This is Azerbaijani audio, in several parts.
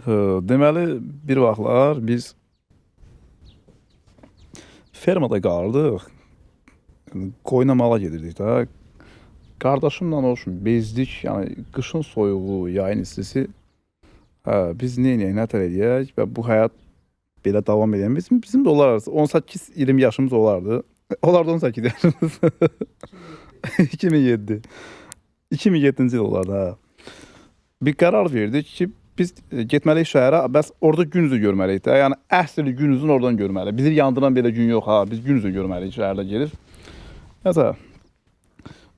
Deməli, bir vaxtlar biz fermada qalırdıq. Qoynamala gedirdik də. Qardaşımla olsun bezdik. Yəni qışın soyuğu, yayın istisi. Biz neyniyək, nətər eləyək və bu həyat belə davam edən. Bizim də olar arası 18-20 yaşımız olardı. Olardı 18 yaşımız. 2007. 2007-ci il olardı, hə. Bir qərar verdik ki, biz getməliyik şəhərə, bəs orada gün üzü görməliyik də. Yəni əsl gün üzünü oradan görməliyik. Bizi yandıran belə gün yox ha, biz gün üzü görməliyik şəhərdə gelir. Nəsə,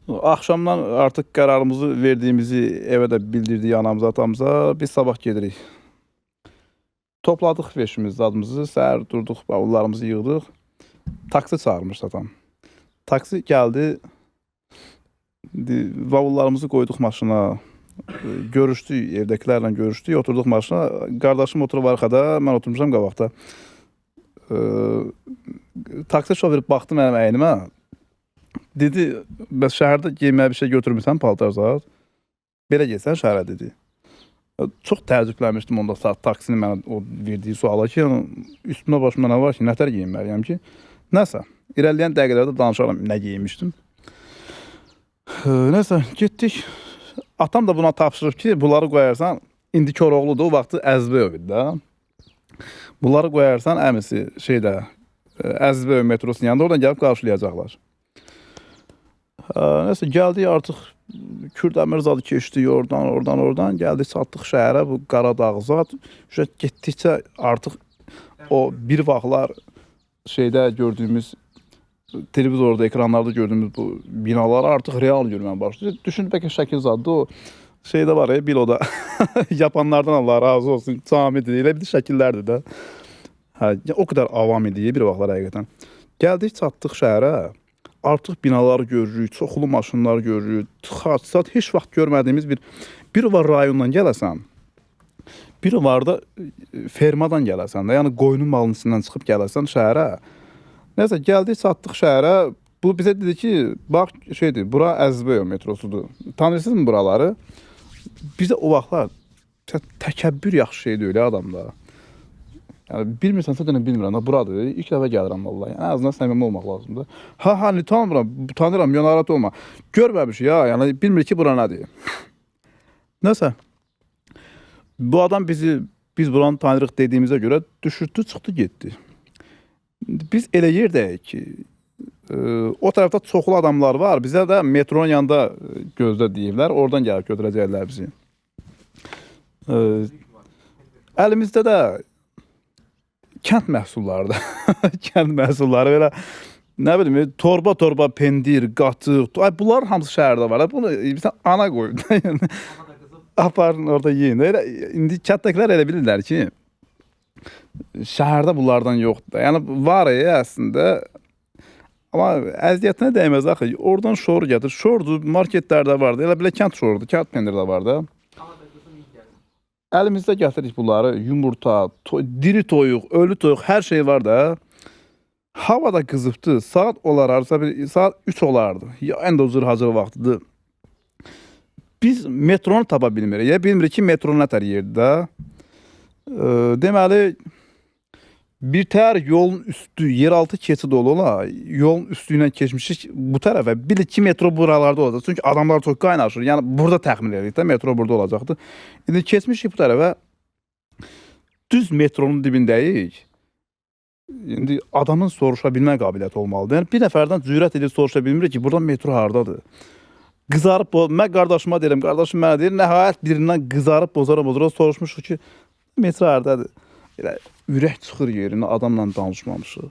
axşamdan artıq qərarımızı verdiyimizi evə də bildirdik anamıza, atamıza. Biz sabah gedirik. Topladıq veşimiz, zadımızı, səhər durduq, bavullarımızı yığdıq. Taksi çağırmış atam. Taksi gəldi, bavullarımızı qoyduq maşına. Görüşdük, evdəkilərlə görüşdük, oturduq maşına. Qardaşım oturub arxada, mən oturmuşam qabaqda. Taksi şoförü baxdı mənim əynimə. Dedi, bəs şəhərdə geyməyə bir şey götürmüsən, paltar zat. Belə gəlsən şəhərə, dedi. Çox təəccüblənmişdim onda taksinin mənə o verdiyi suala ki, üstümdə başımda nə var ki, nətər geyinməliyəm ki. Nəsə, irəliləyən dəqiqələrdə danışaram nə geyinmişdim. Nəsə, getdik. Atam da buna tapşırıb ki, bunları qoyarsan, indi Koroğludur, o vaxtı Əzbəyov idi də. Bunları qoyarsan, əmisi şeydə, Əzbəyov metrosunun yanında, oradan gəlib qarşılayacaqlar. Nəsə, gəldik artıq, Kürdəmir zadı keçdik oradan, gəldik, çatdıq şəhərə, bu Qaradağ zad. Getdikcə artıq o bir vaxtlar şeydə gördüyümüz, televizorda, ekranlarda gördüyümüz bu binaları artıq real görmeye başladı. Düşünün bəlkə şəkil zaddı, o şeydə var ya, Bilo'da yapanlardan Allah razı olsun, camidir, elə bir şəkillərdir də. O qədər avam idi bir vaxtlar həqiqətən. Gəldik, çatdıq şəhərə, artıq binaları görürük, çoxlu maşınlar görürük, tıxac, heç vaxt görmədiyimiz bir var rayondan gələsən, bir var da fermadan gələsən də, yəni qoyunun malının içindən çıxıb gələsən şəhərə. Nəsə, gəldik, çatdıq şəhərə. Bu bizə dedi ki, bax, şeydir, bura Əzbəyov metrosudur. Tanırsınız mı buraları? Bizə o vaxtlar təkəbbür yaxşı şey deyil adamda. Yəni, bilmirsənsə də bilmirəm, buradır. İlk dəfə gəlirəm vallahi. Yəni, azından səmimi olmaq lazımdır. Tanıram, yonarat olma. Görməmiş ya, yəni bilmir ki, bura nədir. Nəsə, bu adam biz buranı tanırıq dediyimizə görə düşürtdü, çıxdı, getdi. Biz elə yerdəyik ki, o tərəfdə çoxlu adamlar var. Bizə də metronun yanında gözlə deyirlər. Oradan gəlib götürəcəklər bizi. Əlimizdə də kənd məhsulları da. Kənd məhsulları belə, nə bilim, torba pendir, qatıq. Bunlar hamısı şəhərdə var. Bunu bir ana qoyub. Aparın orada yiyin. İndi kətdəkilər elə bilirlər ki, şəhərdə bunlardan yoxdur. Yəni, var əslində, amma əziyyətinə dəyməz axı. Oradan şor gətir. Şordur, marketlərdə vardı. Elə bilə kənd şorudur, kənd pendir də vardı. Əlimizdə gətiririk bunları. Yumurta, diri toyuq, ölü toyuq, hər şey var da. Hava da qızıbdı. Saat olar, saat 3 olardı. Ən də uzun hazır vaxtıdır. Biz metronu tapa bilmirik. Bilmirik ki, metro nətər yerdir də. Deməli, bir tər yolun üstü, yeraltı keçid ola, yolun üstüylə keçmişik bu tərəfə. Bir 2 metro buralarda olacaq. Çünki adamlar çox qaynaşır. Yəni, burada təxmin edirik də, metro burada olacaqdır. İndi keçmişik bu tərəfə, düz metronun dibindəyik. İndi adamın soruşa bilmə qabiliyyəti olmalıdır. Yəni, bir nəfərdən cürət edib soruşa bilmirik ki, burada metro hardadır. Qızarıb, mən qardaşıma deyirəm, qardaşım mənə deyir, nəhayət birindən qızarıb, bozara soruşmuşuq ki, metro hardadır. Elə ürək çıxır yerinə, adamla danışmamışıq.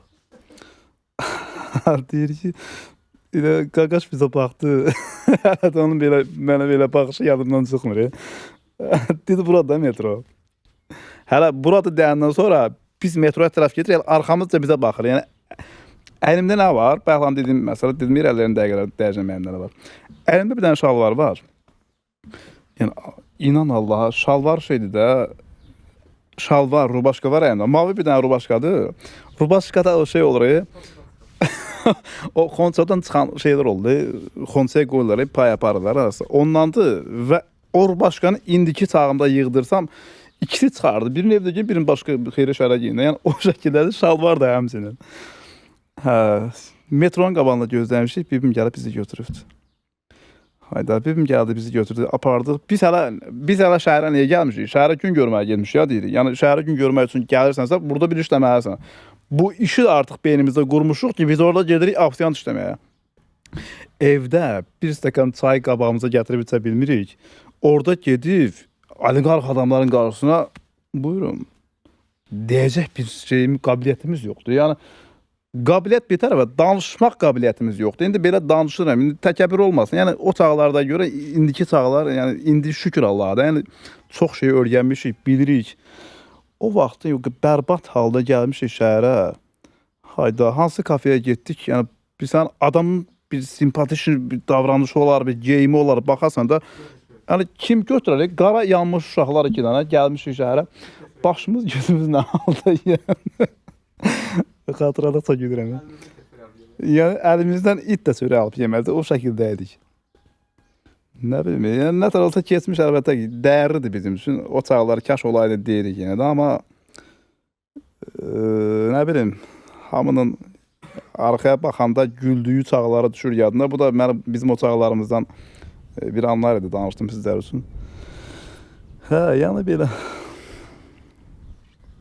Deyir ki, elə qaqaş bizə baxdı. Onun mənə belə baxışı yadımdan çıxmır. Dedi, burada metro. Hələ burada deyəndən sonra biz metroya tərəf gedirik, arxamızca bizə baxır. Yəni, əlimdə nə var? Bayaqlan dediyim məsələ, dedim, irəlilərin dəqiqələri dəyəcəm əlimdə nə var. Əlimdə bir dənə şalvar var. Yəni, inan Allaha, şalvar şeydir də, şalvar, rubaşka var əlimdə. Mavi bir dənə rubaşkadır. Rubaşkada o şey olur. O xonçadan çıxan şeylər oldu. Xonçaya qoyurlar, pay aparırlar arası. Ondandır və o rubaşkanı indiki çağımda yığdırsam, İkisi çıxardı. Birinin evdə geyinir, birinin başqa xeyrə şərə geyinir. Yəni o şəkildə şalvar da həmçinin. Hə, metronun qabağında gözləmişik, bibim gəlib bizi götürübdü. Hayda, bibim gəldi bizi götürdü, apardıq. Biz hələ şəhərə niyə gəlmişik? Şəhərə gün görməyə gəlmişik ya deyirik. Yəni şəhərə gün görmək üçün gəlirsənsə, burada bir işləməlisən. Bu işi də artıq beynimizdə qurmuşuq ki, biz orada gedirik aksiyant işləməyə. Evdə bir stəkan çay qabağımıza gətirib içə bilmirik. Orada gedib oliqarx adamların qarşısına buyurun deyəcək bir şeyim, qabiliyyətimiz yoxdur. Yəni qabiliyyət bir tərəfə, danışmaq qabiliyyətimiz yoxdur. İndi belə danışıram, indi təkəbbür olmasın. Yəni o çağlarda görə indiki çağlar, yəni indi şükür Allaha da, yəni çox şey öyrənmişik, bilirik. O vaxtda bərbad halda gəlmişik şəhərə. Hayda, hansı kafeyə getdik? Yəni bilirsən, adamın bir simpatik bir davranışı olar, bir geyimi olar, baxasan da yəni kim götürər? Qara yanmış uşaqlar 2 dənə gəlmişik şəhərə. Başımız gözümüz nə halda yəni. Xatırladıqca gülürəm. Yəni əlimizdən it də çörək alıb yeməzdi. O şəkildə idik. Nə bilim, yəni nə tər olsa keçmiş əlbəttə ki, dəyərlidir bizim üçün. O çağlar kaş olaydı deyirik yenə də, amma nə bilim, hamının arxaya baxanda güldüyü çağlara düşür yadına. Bu da bizim o çağlarımızdan bir anlar idi, danışdım sizlər üçün. Hə, yəni belə.